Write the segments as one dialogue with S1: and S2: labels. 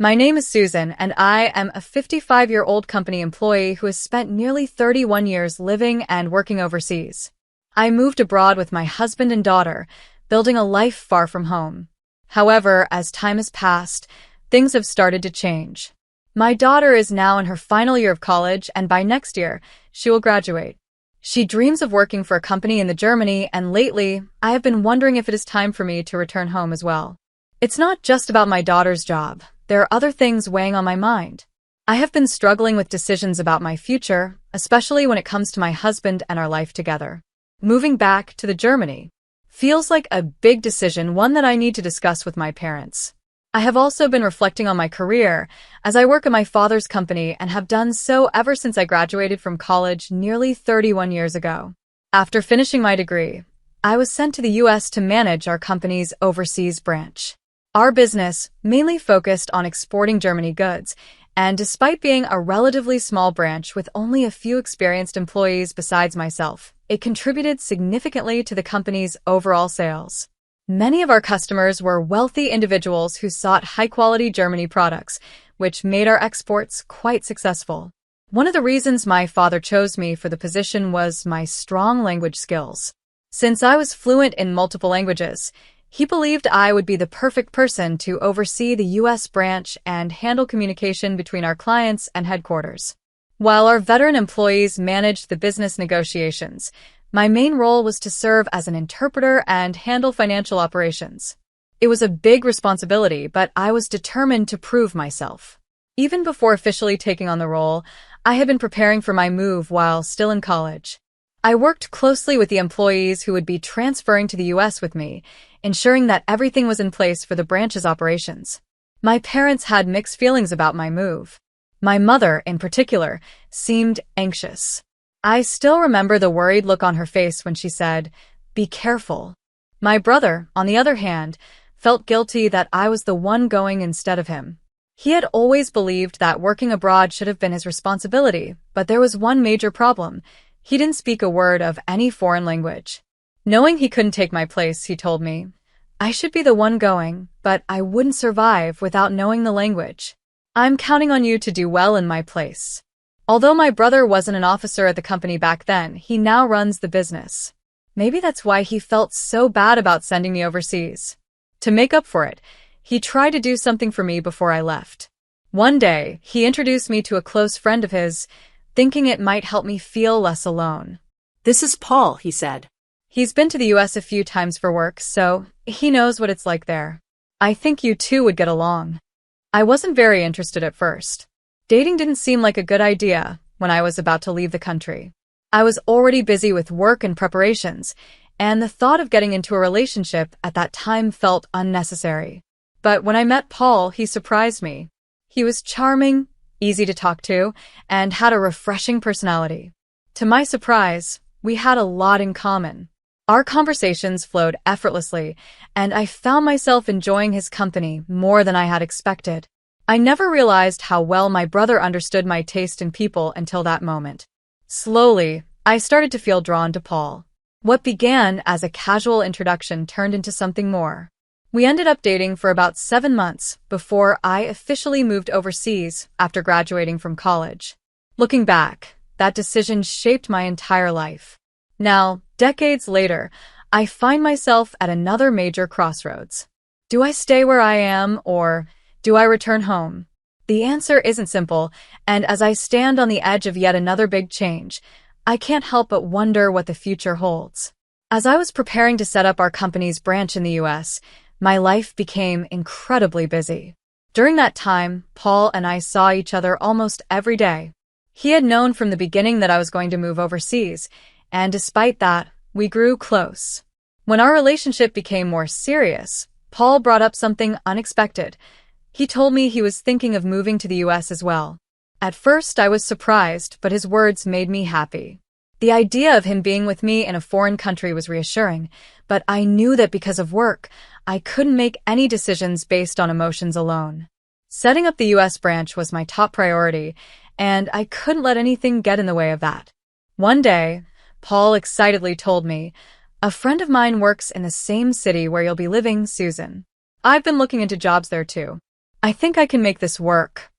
S1: My name is Susan, and I am a 55-year-old company employee who has spent nearly 31 years living and working overseas. I moved abroad with my husband and daughter, building a life far from home. However, as time has passed, things have started to change. My daughter is now in her final year of college, and by next year, she will graduate. She dreams of working for a company in Germany, and lately, I have been wondering if it is time for me to return home as well. It's not just about my daughter's job. There are other things weighing on my mind. I have been struggling with decisions about my future, especially when it comes to my husband and our life together. Moving back to Germany feels like a big decision, one that I need to discuss with my parents. I have also been reflecting on my career, as I work at my father's company and have done so ever since I graduated from college nearly 31 years ago. After finishing my degree, I was sent to the US to manage our company's overseas branch. Our business mainly focused on exporting Germany goods, and despite being a relatively small branch with only a few experienced employees besides myself, it contributed significantly to the company's overall sales. Many of our customers were wealthy individuals who sought high-quality Germany products, which made our exports quite successful. One of the reasons my father chose me for the position was my strong language skills. Since I was fluent in multiple languages, he believed I would be the perfect person to oversee the U.S. branch and handle communication between our clients and headquarters. While our veteran employees managed the business negotiations, my main role was to serve as an interpreter and handle financial operations. It was a big responsibility, but I was determined to prove myself. Even before officially taking on the role, I had been preparing for my move while still in college. I worked closely with the employees who would be transferring to the U.S. with me, ensuring that everything was in place for the branch's operations. My parents had mixed feelings about my move. My mother, in particular, seemed anxious. I still remember the worried look on her face when she said, "Be careful." My brother, on the other hand, felt guilty that I was the one going instead of him. He had always believed that working abroad should have been his responsibility, but there was one major problem. He didn't speak a word of any foreign language. Knowing he couldn't take my place, he told me, I should be the one going, but I wouldn't survive without knowing the language. I'm counting on you to do well in my place. Although my brother wasn't an officer at the company back then, he now runs the business. Maybe that's why he felt so bad about sending me overseas. To make up for it, he tried to do something for me before I left. One day, he introduced me to a close friend of his, thinking it might help me feel less alone.
S2: "This is Paul," he said.
S1: He's been to the US a few times for work, so he knows what it's like there. I think you two would get along. I wasn't very interested at first. Dating didn't seem like a good idea when I was about to leave the country. I was already busy with work and preparations, and the thought of getting into a relationship at that time felt unnecessary. But when I met Paul, he surprised me. He was charming, easy to talk to, and had a refreshing personality. To my surprise, we had a lot in common. Our conversations flowed effortlessly, and I found myself enjoying his company more than I had expected. I never realized how well my brother understood my taste in people until that moment. Slowly, I started to feel drawn to Paul. What began as a casual introduction turned into something more. We ended up dating for about 7 months before I officially moved overseas after graduating from college. Looking back, that decision shaped my entire life. Now, decades later, I find myself at another major crossroads. Do I stay where I am, or do I return home? The answer isn't simple, and as I stand on the edge of yet another big change, I can't help but wonder what the future holds. As I was preparing to set up our company's branch in the US, my life became incredibly busy. During that time, Paul and I saw each other almost every day. He had known from the beginning that I was going to move overseas, and despite that, we grew close. When our relationship became more serious, Paul brought up something unexpected. He told me he was thinking of moving to the US as well. At first, I was surprised, but his words made me happy. The idea of him being with me in a foreign country was reassuring, but I knew that because of work, I couldn't make any decisions based on emotions alone. Setting up the US branch was my top priority, and I couldn't let anything get in the way of that. One day, Paul excitedly told me, "A friend of mine works in the same city where you'll be living, Susan. I've been looking into jobs there too. I think I can make this work."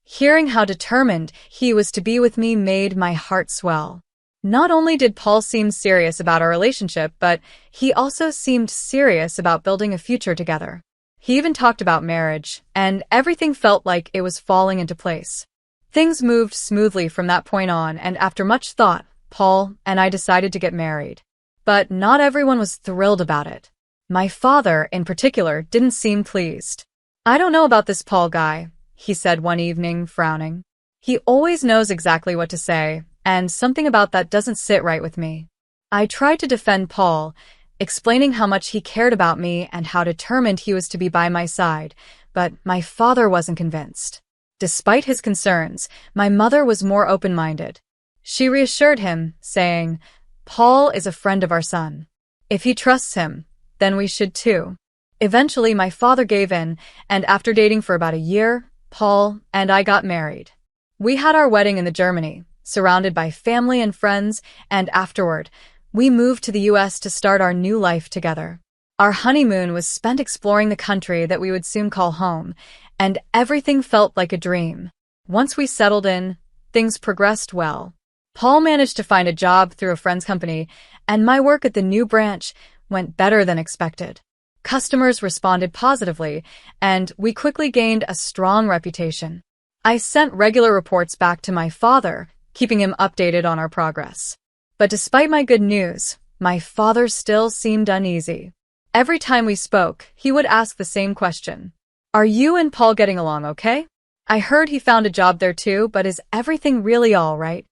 S1: Hearing how determined he was to be with me made my heart swell. Not only did Paul seem serious about our relationship, but he also seemed serious about building a future together. He even talked about marriage, and everything felt like it was falling into place. Things moved smoothly from that point on, and after much thought, Paul and I decided to get married. But not everyone was thrilled about it. My father, in particular, didn't seem pleased. "I don't know about this Paul guy," he said one evening, frowning. "He always knows exactly what to say, and something about that doesn't sit right with me." I tried to defend Paul, explaining how much he cared about me and how determined he was to be by my side, but my father wasn't convinced. Despite his concerns, my mother was more open-minded. She reassured him, saying, "Paul is a friend of our son. If he trusts him, then we should too." Eventually, my father gave in, and after dating for about a year, Paul and I got married. We had our wedding in Germany, surrounded by family and friends, and afterward, we moved to the US to start our new life together. Our honeymoon was spent exploring the country that we would soon call home, and everything felt like a dream. Once we settled in, things progressed well. Paul managed to find a job through a friend's company, and my work at the new branch went better than expected. Customers responded positively, and we quickly gained a strong reputation. I sent regular reports back to my father, keeping him updated on our progress. But despite my good news, my father still seemed uneasy. Every time we spoke, he would ask the same question. "Are you and Paul getting along okay? I heard he found a job there too, but is everything really all right?"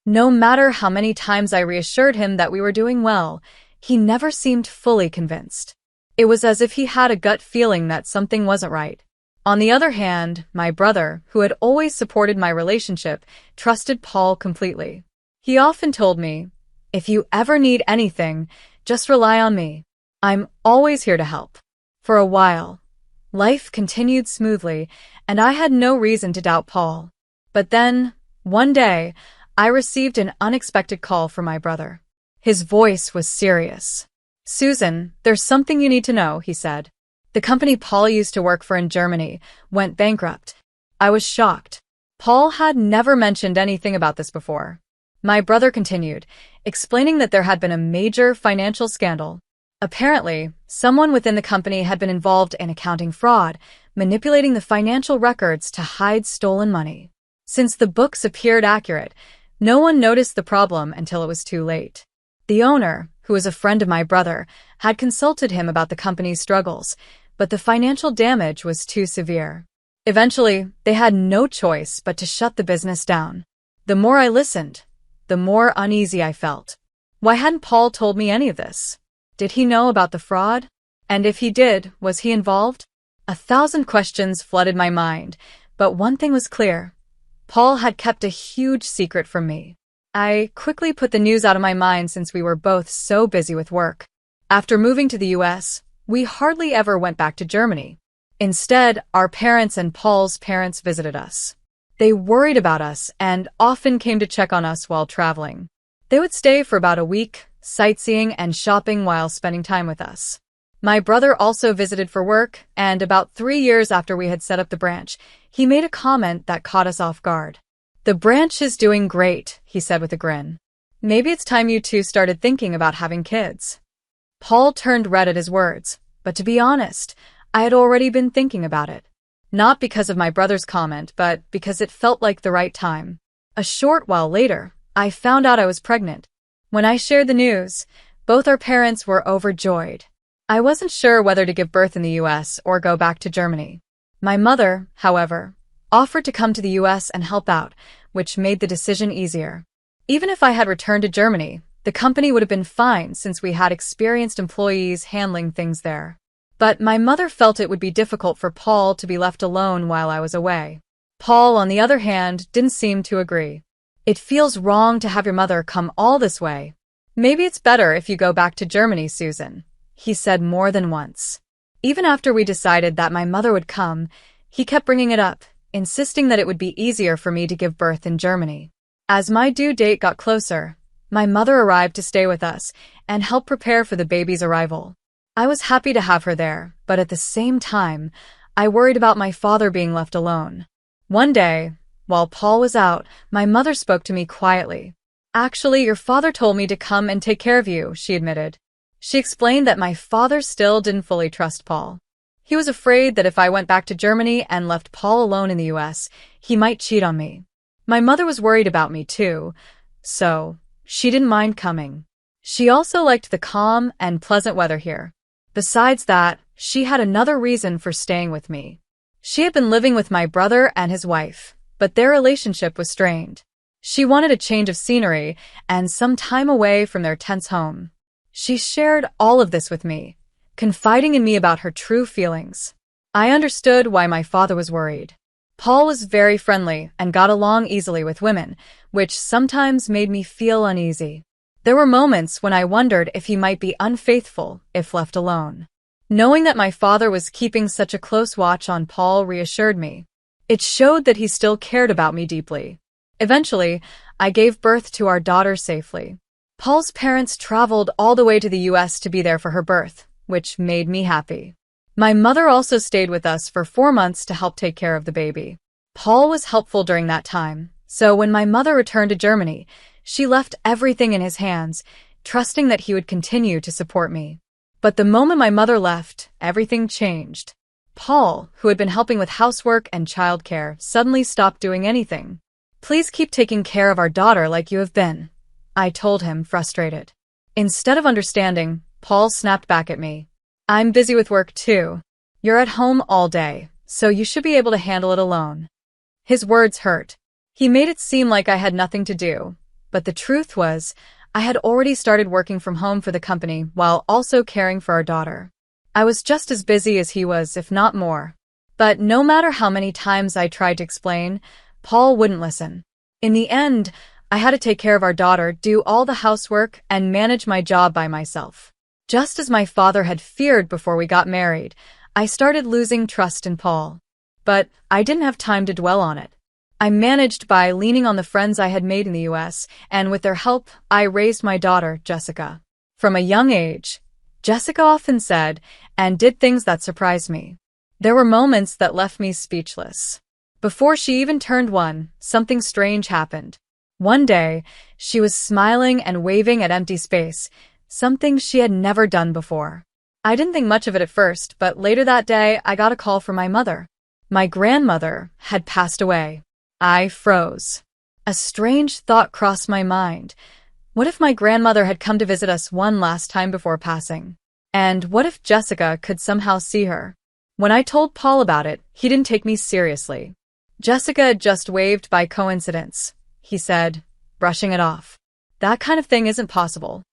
S1: No matter how many times I reassured him that we were doing well, he never seemed fully convinced. It was as if he had a gut feeling that something wasn't right. On the other hand, my brother, who had always supported my relationship, trusted Paul completely. He often told me, "If you ever need anything, just rely on me. I'm always here to help." For a while, life continued smoothly, and I had no reason to doubt Paul. But then, one day, I received an unexpected call from my brother. His voice was serious. "Susan, there's something you need to know," he said. "The company Paul used to work for in Germany went bankrupt." I was shocked. Paul had never mentioned anything about this before. My brother continued, explaining that there had been a major financial scandal. Apparently, someone within the company had been involved in accounting fraud, manipulating the financial records to hide stolen money. Since the books appeared accurate, no one noticed the problem until it was too late. The owner, who was a friend of my brother, had consulted him about the company's struggles, but the financial damage was too severe. Eventually, they had no choice but to shut the business down. The more I listened, the more uneasy I felt. Why hadn't Paul told me any of this? Did he know about the fraud? And if he did, was he involved? 1,000 questions flooded my mind, but one thing was clear. Paul had kept a huge secret from me. I quickly put the news out of my mind since we were both so busy with work. After moving to the US, we hardly ever went back to Germany. Instead, our parents and Paul's parents visited us. They worried about us and often came to check on us while traveling. They would stay for about a week, sightseeing and shopping while spending time with us. My brother also visited for work, and about 3 years after we had set up the branch, he made a comment that caught us off guard. "The branch is doing great," he said with a grin. "Maybe it's time you two started thinking about having kids." Paul turned red at his words, but to be honest, I had already been thinking about it. Not because of my brother's comment, but because it felt like the right time. A short while later, I found out I was pregnant. When I shared the news, both our parents were overjoyed. I wasn't sure whether to give birth in the US or go back to Germany. My mother, however, offered to come to the US and help out, which made the decision easier. Even if I had returned to Germany, the company would have been fine since we had experienced employees handling things there. But my mother felt it would be difficult for Paul to be left alone while I was away. Paul, on the other hand, didn't seem to agree. "It feels wrong to have your mother come all this way. Maybe it's better if you go back to Germany, Susan," he said more than once. Even after we decided that my mother would come, he kept bringing it up, insisting that it would be easier for me to give birth in Germany. As my due date got closer, my mother arrived to stay with us and help prepare for the baby's arrival. I was happy to have her there, but at the same time, I worried about my father being left alone. One day, while Paul was out, my mother spoke to me quietly. "Actually, your father told me to come and take care of you," she admitted. She explained that my father still didn't fully trust Paul. He was afraid that if I went back to Germany and left Paul alone in the US, he might cheat on me. My mother was worried about me too, so she didn't mind coming. She also liked the calm and pleasant weather here. Besides that, she had another reason for staying with me. She had been living with my brother and his wife, but their relationship was strained. She wanted a change of scenery and some time away from their tense home. She shared all of this with me, confiding in me about her true feelings. I understood why my father was worried. Paul was very friendly and got along easily with women, which sometimes made me feel uneasy. There were moments when I wondered if he might be unfaithful if left alone. Knowing that my father was keeping such a close watch on Paul reassured me. It showed that he still cared about me deeply. Eventually, I gave birth to our daughter safely. Paul's parents traveled all the way to the US to be there for her birth, which made me happy. My mother also stayed with us for 4 months to help take care of the baby. Paul was helpful during that time, so when my mother returned to Germany, she left everything in his hands, trusting that he would continue to support me. But the moment my mother left, everything changed. Paul, who had been helping with housework and childcare, suddenly stopped doing anything. "Please keep taking care of our daughter like you have been," I told him, frustrated. Instead of understanding, Paul snapped back at me. "I'm busy with work too. You're at home all day, so you should be able to handle it alone." His words hurt. He made it seem like I had nothing to do, but the truth was, I had already started working from home for the company while also caring for our daughter. I was just as busy as he was, if not more. But no matter how many times I tried to explain, Paul wouldn't listen. In the end, I had to take care of our daughter, do all the housework, and manage my job by myself. Just as my father had feared before we got married, I started losing trust in Paul. But I didn't have time to dwell on it. I managed by leaning on the friends I had made in the US, and with their help, I raised my daughter, Jessica. From a young age, Jessica often said and did things that surprised me. There were moments that left me speechless. Before she even turned 1, something strange happened. One day, she was smiling and waving at empty space, something she had never done before. I didn't think much of it at first, but later that day, I got a call from my mother. My grandmother had passed away. I froze. A strange thought crossed my mind. What if my grandmother had come to visit us one last time before passing? And what if Jessica could somehow see her? When I told Paul about it, he didn't take me seriously. "Jessica just waved by coincidence," he said, brushing it off. "That kind of thing isn't possible."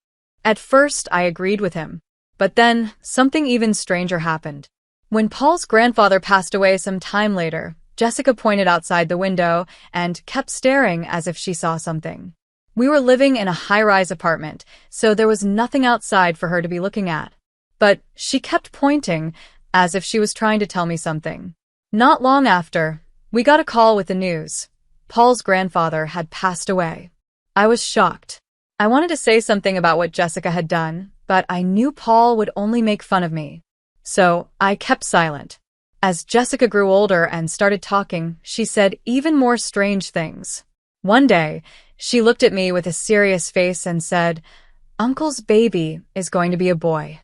S1: At first, I agreed with him. But then, something even stranger happened. When Paul's grandfather passed away some time later, Jessica pointed outside the window and kept staring as if she saw something. We were living in a high-rise apartment, so there was nothing outside for her to be looking at. But she kept pointing, as if she was trying to tell me something. Not long after, we got a call with the news. Paul's grandfather had passed away. I was shocked. I wanted to say something about what Jessica had done, but I knew Paul would only make fun of me. So I kept silent. As Jessica grew older and started talking, she said even more strange things. One day, she looked at me with a serious face and said, "Uncle's baby is going to be a boy."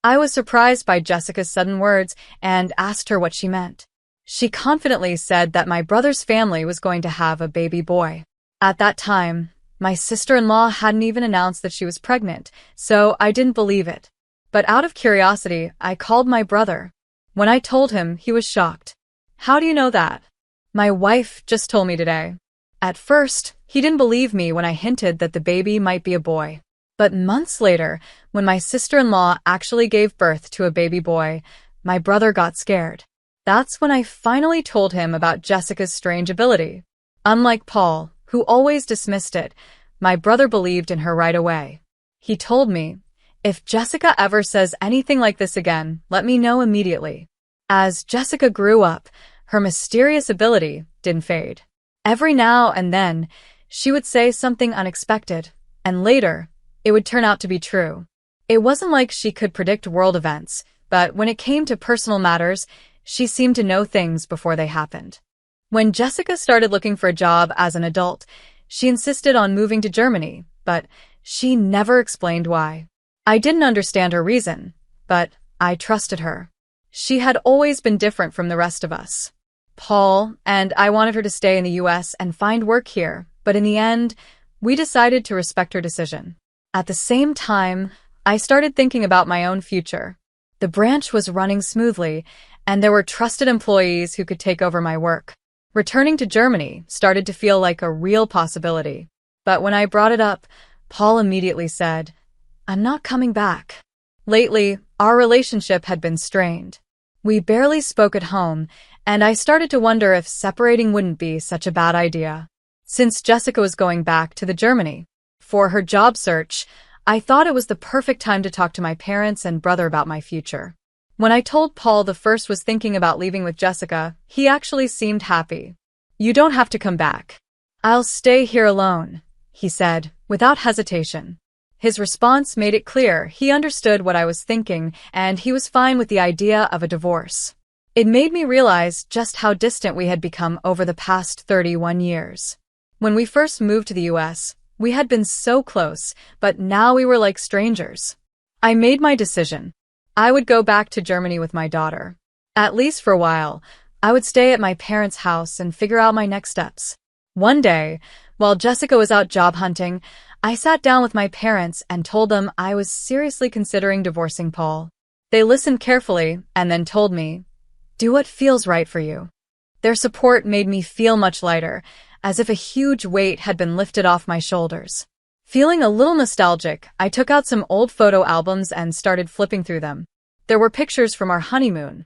S1: I was surprised by Jessica's sudden words and asked her what she meant. She confidently said that my brother's family was going to have a baby boy. At that time, my sister-in-law hadn't even announced that she was pregnant, so I didn't believe it. But out of curiosity, I called my brother. When I told him, he was shocked. "How do you know that?" "My wife just told me today." At first, he didn't believe me when I hinted that the baby might be a boy. But months later, when my sister-in-law actually gave birth to a baby boy, my brother got scared. That's when I finally told him about Jessica's strange ability. Unlike Paul, who always dismissed it, my brother believed in her right away. He told me, "If Jessica ever says anything like this again, let me know immediately." As Jessica grew up, her mysterious ability didn't fade. Every now and then, she would say something unexpected, and later, it would turn out to be true. It wasn't like she could predict world events, but when it came to personal matters, She seemed to know things before they happened. When Jessica started looking for a job as an adult, she insisted on moving to Germany, but she never explained why. I didn't understand her reason, but I trusted her. She had always been different from the rest of us. Paul and I wanted her to stay in the US and find work here, but in the end, we decided to respect her decision. At the same time, I started thinking about my own future. The branch was running smoothly, and there were trusted employees who could take over my work. Returning to Germany started to feel like a real possibility. But when I brought it up, Paul immediately said, "I'm not coming back." Lately, our relationship had been strained. We barely spoke at home, and I started to wonder if separating wouldn't be such a bad idea. Since Jessica was going back to Germany for her job search, I thought it was the perfect time to talk to my parents and brother about my future. When I told Paul the first was thinking about leaving with Jessica, he actually seemed happy. "You don't have to come back. I'll stay here alone," he said, without hesitation. His response made it clear he understood what I was thinking, and he was fine with the idea of a divorce. It made me realize just how distant we had become over the past 31 years. When we first moved to the US, we had been so close, but now we were like strangers. I made my decision. I would go back to Germany with my daughter. At least for a while, I would stay at my parents' house and figure out my next steps. One day, while Jessica was out job hunting, I sat down with my parents and told them I was seriously considering divorcing Paul. They listened carefully and then told me, "Do what feels right for you." Their support made me feel much lighter, as if a huge weight had been lifted off my shoulders. Feeling a little nostalgic, I took out some old photo albums and started flipping through them. There were pictures from our honeymoon,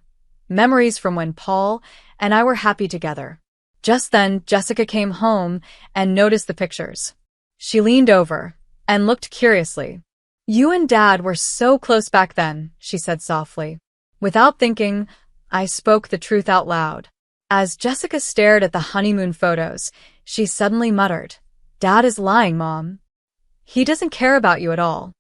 S1: memories from when Paul and I were happy together. Just then, Jessica came home and noticed the pictures. She leaned over and looked curiously. "You and Dad were so close back then," she said softly. Without thinking, I spoke the truth out loud. As Jessica stared at the honeymoon photos, she suddenly muttered, "Dad is lying, Mom. He doesn't care about you at all."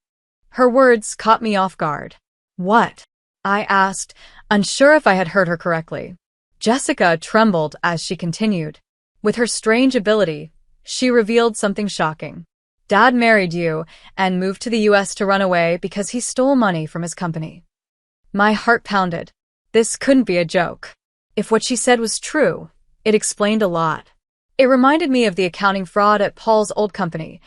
S1: Her words caught me off guard. "What?" I asked, unsure if I had heard her correctly. Jessica trembled as she continued. With her strange ability, she revealed something shocking. "Dad married you and moved to the US to run away because he stole money from his company." My heart pounded. This couldn't be a joke. If what she said was true, it explained a lot. It reminded me of the accounting fraud at Paul's old company,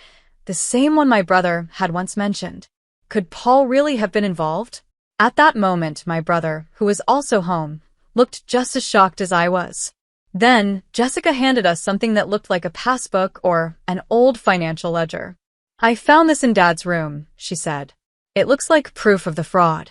S1: the same one my brother had once mentioned. Could Paul really have been involved? At that moment, my brother, who was also home, looked just as shocked as I was. Then, Jessica handed us something that looked like a passbook or an old financial ledger. "I found this in Dad's room," she said. "It looks like proof of the fraud."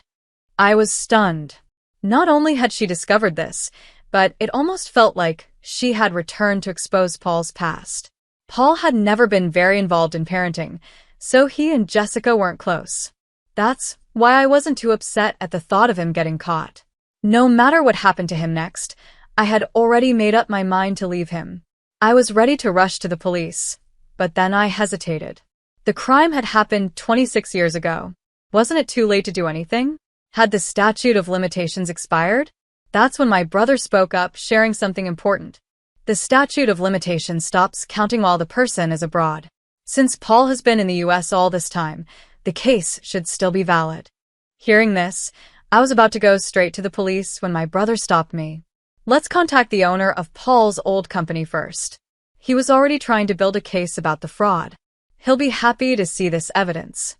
S1: I was stunned. Not only had she discovered this, but it almost felt like she had returned to expose Paul's past. Paul had never been very involved in parenting, so he and Jessica weren't close. That's why I wasn't too upset at the thought of him getting caught. No matter what happened to him next, I had already made up my mind to leave him. I was ready to rush to the police, but then I hesitated. The crime had happened 26 years ago. Wasn't it too late to do anything? Had the statute of limitations expired? That's when my brother spoke up, sharing something important. The statute of limitations stops counting while the person is abroad. Since Paul has been in the US all this time, the case should still be valid. Hearing this, I was about to go straight to the police when my brother stopped me. "Let's contact the owner of Paul's old company first. He was already trying to build a case about the fraud. He'll be happy to see this evidence."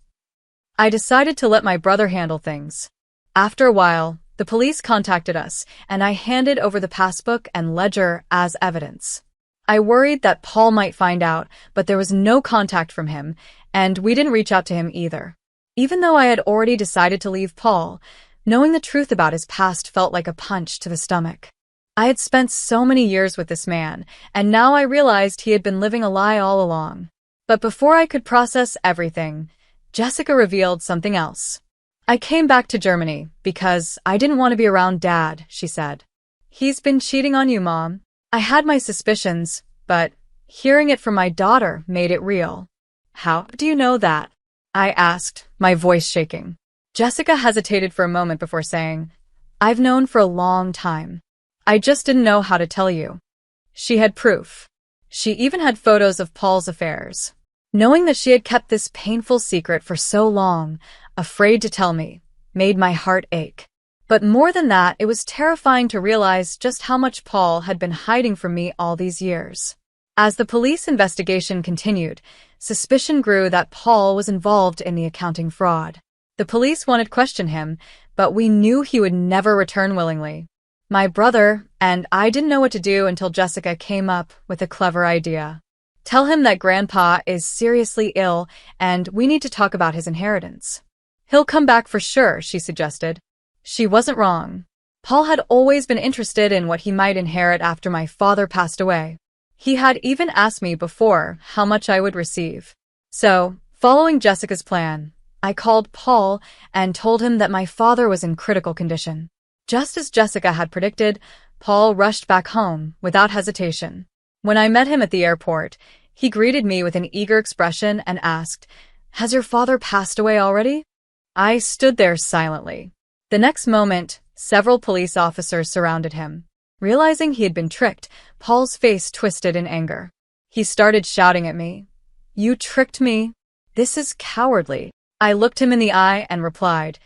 S1: I decided to let my brother handle things. After a while, the police contacted us, and I handed over the passbook and ledger as evidence. I worried that Paul might find out, but there was no contact from him, and we didn't reach out to him either. Even though I had already decided to leave Paul, knowing the truth about his past felt like a punch to the stomach. I had spent so many years with this man, and now I realized he had been living a lie all along. But before I could process everything, Jessica revealed something else. "I came back to Germany because I didn't want to be around Dad," she said. "He's been cheating on you, Mom." I had my suspicions, but hearing it from my daughter made it real. "How do you know that?" I asked, my voice shaking. Jessica hesitated for a moment before saying, I've known for a long time. I just didn't know how to tell you. She had proof. She even had photos of Paul's affairs. Knowing that she had kept this painful secret for so long, afraid to tell me, made my heart ache. But more than that, it was terrifying to realize just how much Paul had been hiding from me all these years. As the police investigation continued, suspicion grew that Paul was involved in the accounting fraud. The police wanted to question him, but we knew he would never return willingly. My brother and I didn't know what to do until Jessica came up with a clever idea. Tell him that Grandpa is seriously ill and we need to talk about his inheritance. He'll come back for sure, she suggested. She wasn't wrong. Paul had always been interested in what he might inherit after my father passed away. He had even asked me before how much I would receive. So, following Jessica's plan, I called Paul and told him that my father was in critical condition. Just as Jessica had predicted, Paul rushed back home without hesitation. When I met him at the airport, he greeted me with an eager expression and asked, "Has your father passed away already?" I stood there silently. The next moment, several police officers surrounded him. Realizing he had been tricked, Paul's face twisted in anger. He started shouting at me, "You tricked me? This is cowardly." I looked him in the eye and replied,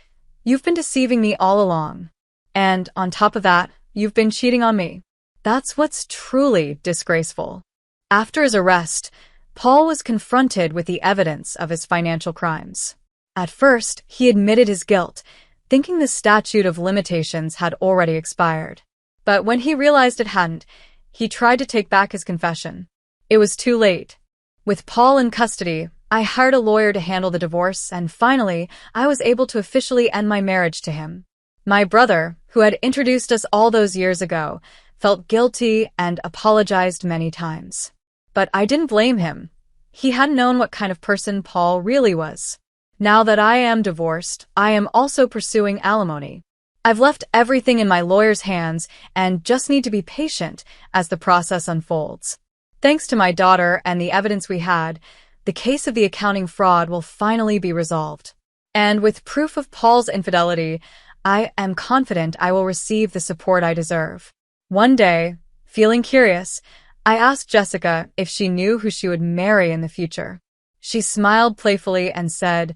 S1: "You've been deceiving me all along. And, on top of that, you've been cheating on me. That's what's truly disgraceful." After his arrest, Paul was confronted with the evidence of his financial crimes. At first, he admitted his guilt, thinking the statute of limitations had already expired. But when he realized it hadn't, he tried to take back his confession. It was too late. With Paul in custody, I hired a lawyer to handle the divorce, and finally, I was able to officially end my marriage to him. My brother, who had introduced us all those years ago, felt guilty and apologized many times. But I didn't blame him. He hadn't known what kind of person Paul really was. Now that I am divorced, I am also pursuing alimony. I've left everything in my lawyer's hands and just need to be patient as the process unfolds. Thanks to my daughter and the evidence we had, the case of the accounting fraud will finally be resolved. And with proof of Paul's infidelity, I am confident I will receive the support I deserve. One day, feeling curious, I asked Jessica if she knew who she would marry in the future. She smiled playfully and said,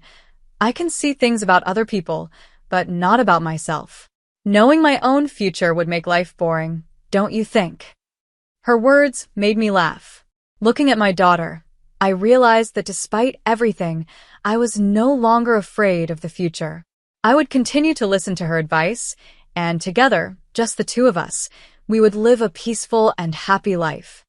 S1: "I can see things about other people, but not about myself. Knowing my own future would make life boring, don't you think?" Her words made me laugh. Looking at my daughter, I realized that despite everything, I was no longer afraid of the future. I would continue to listen to her advice, and together, just the two of us, we would live a peaceful and happy life.